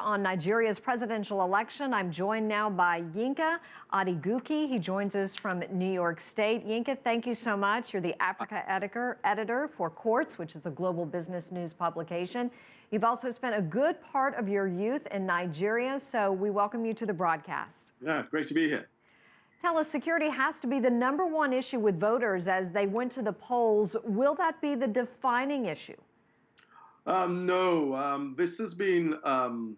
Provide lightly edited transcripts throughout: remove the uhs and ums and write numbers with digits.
On Nigeria's presidential election, I'm joined now by Yinka Adegoke. He joins us from New York State. Yinka, thank you so much. You're the Africa editor for Quartz, which is a global business news publication. You've also spent a good part of your youth in Nigeria, so we welcome you to the broadcast. Yeah, great to be here. Tell us, security has to be the #1 issue with voters as they went to the polls. Will that be the defining issue? No, this has been an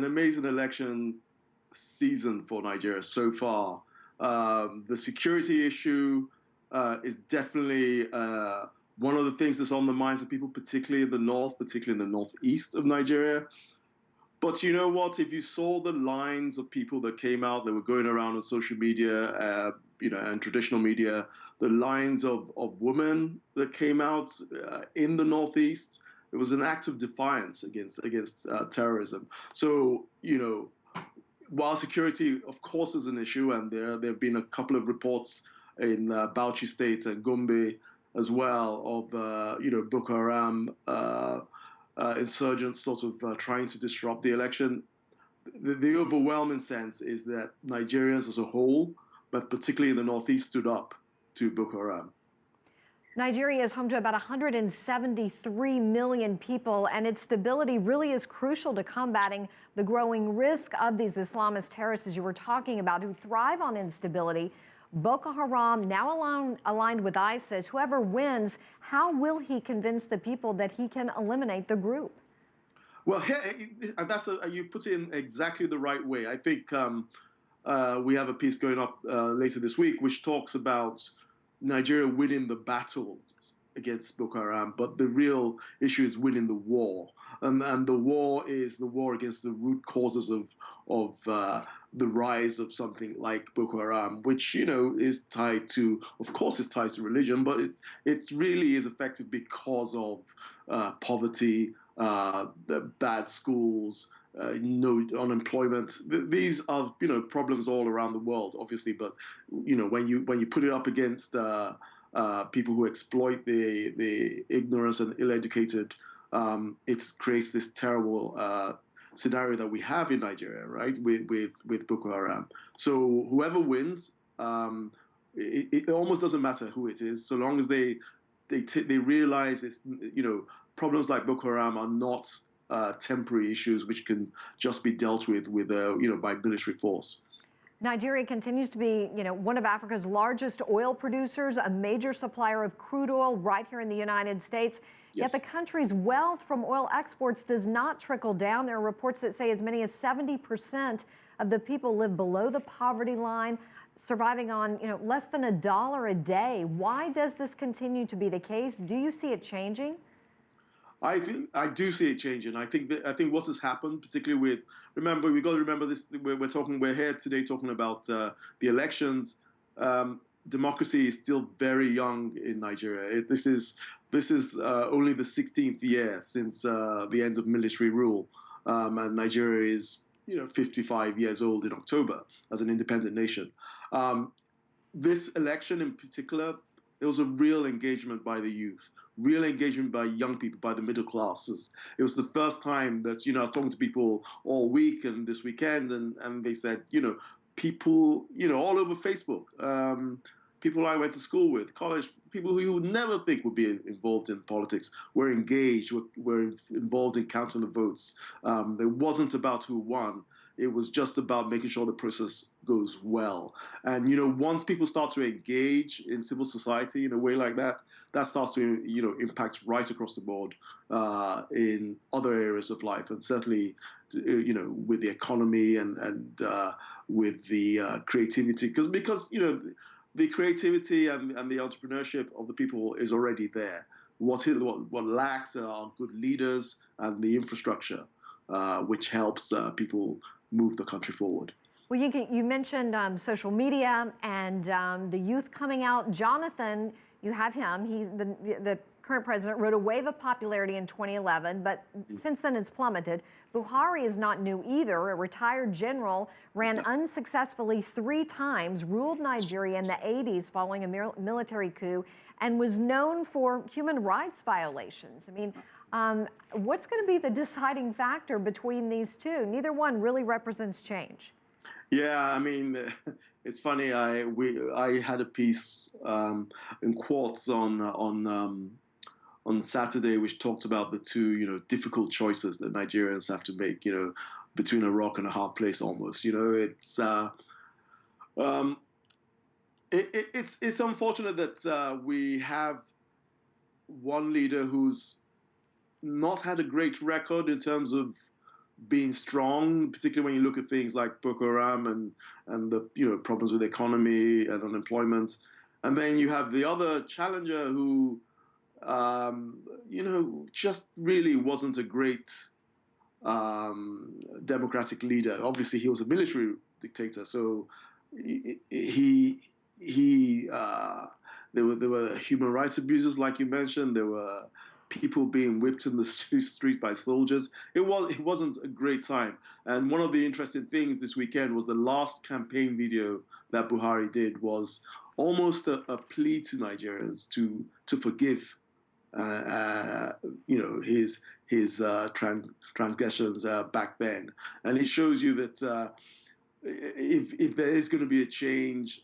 amazing election season for Nigeria so far. The security issue is definitely one of the things that's on the minds of people, particularly in the north, particularly in the northeast of Nigeria. But you know what? If you saw the lines of people that came out, that were going around on social media, and traditional media, the lines of women that came out in the northeast, it was an act of defiance against terrorism. So, while security, of course, is an issue, and there have been a couple of reports in Bauchi State and Gombe as well of Boko Haram insurgents sort of trying to disrupt the election. The overwhelming sense is that Nigerians as a whole, but particularly in the northeast, stood up to Boko Haram. Nigeria is home to about 173 million people, and its stability really is crucial to combating the growing risk of these Islamist terrorists, as you were talking about, who thrive on instability. Boko Haram now aligned with ISIS. Whoever wins, how will he convince the people that he can eliminate the group? Well, you put it in exactly the right way. I think we have a piece going up later this week which talks about Nigeria winning the battle against Boko Haram, but the real issue is winning the war, and the war is the war against the root causes of the rise of something like Boko Haram, which is tied to, of course, it's tied to religion, but it really is effective because of poverty, the bad schools, unemployment. These are problems all around the world, obviously. But when you put it up against people who exploit the ignorance and ill-educated, it creates this terrible scenario that we have in Nigeria, right? With Boko Haram. So whoever wins, it almost doesn't matter who it is, so long as they realize it's problems like Boko Haram are not temporary issues which can just be dealt with by military force. Nigeria continues to be, one of Africa's largest oil producers, a major supplier of crude oil right here in the United States. Yes. Yet the country's wealth from oil exports does not trickle down. There are reports that say as many as 70% of the people live below the poverty line, surviving on, less than $1 a day. Why does this continue to be the case? Do you see it changing? I do see it changing. I think what has happened, particularly with, remember, we've got to remember this. We're here today talking about the elections. Democracy is still very young in Nigeria. This is only the 16th year since the end of military rule, and Nigeria is 55 years old in October as an independent nation. This election in particular, there was a real engagement by the youth, real engagement by young people, by the middle classes. It was the first time that, I was talking to people all week and this weekend, and they said, people, all over Facebook, people I went to school with, college, people who you would never think would be involved in politics, were engaged, were involved in counting the votes. It wasn't about who won. It was just about making sure the process goes well. And, once people start to engage in civil society in a way like that, that starts to, impact right across the board in other areas of life. And certainly, with the economy and with the creativity. Because the creativity and the entrepreneurship of the people is already there. What lacks are good leaders and the infrastructure, which helps people move the country forward. Well, you mentioned social media and the youth coming out. Jonathan, you have him. The current president rode a wave of popularity in 2011, but since then it's plummeted. Buhari is not new either. A retired general ran unsuccessfully 3 times, ruled Nigeria in the 80s following a military coup, and was known for human rights violations. I mean, What's going to be the deciding factor between these two? Neither one really represents change. Yeah, I mean, it's funny. I had a piece in Quartz on Saturday, which talked about the two, difficult choices that Nigerians have to make, between a rock and a hard place almost. Um, it's unfortunate that we have one leader who's not had a great record in terms of being strong, particularly when you look at things like Boko Haram and the problems with the economy and unemployment, and then you have the other challenger who just really wasn't a great democratic leader. Obviously, he was a military dictator, so he there were human rights abuses, like you mentioned. There were people being whipped in the street by soldiers. It wasn't a great time. And one of the interesting things this weekend was the last campaign video that Buhari did was almost a plea to Nigerians to forgive his transgressions back then, and it shows you that if there is going to be a change,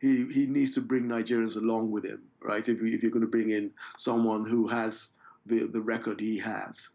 he needs to bring Nigerians along with him, right? If you're going to bring in someone who has the record he has.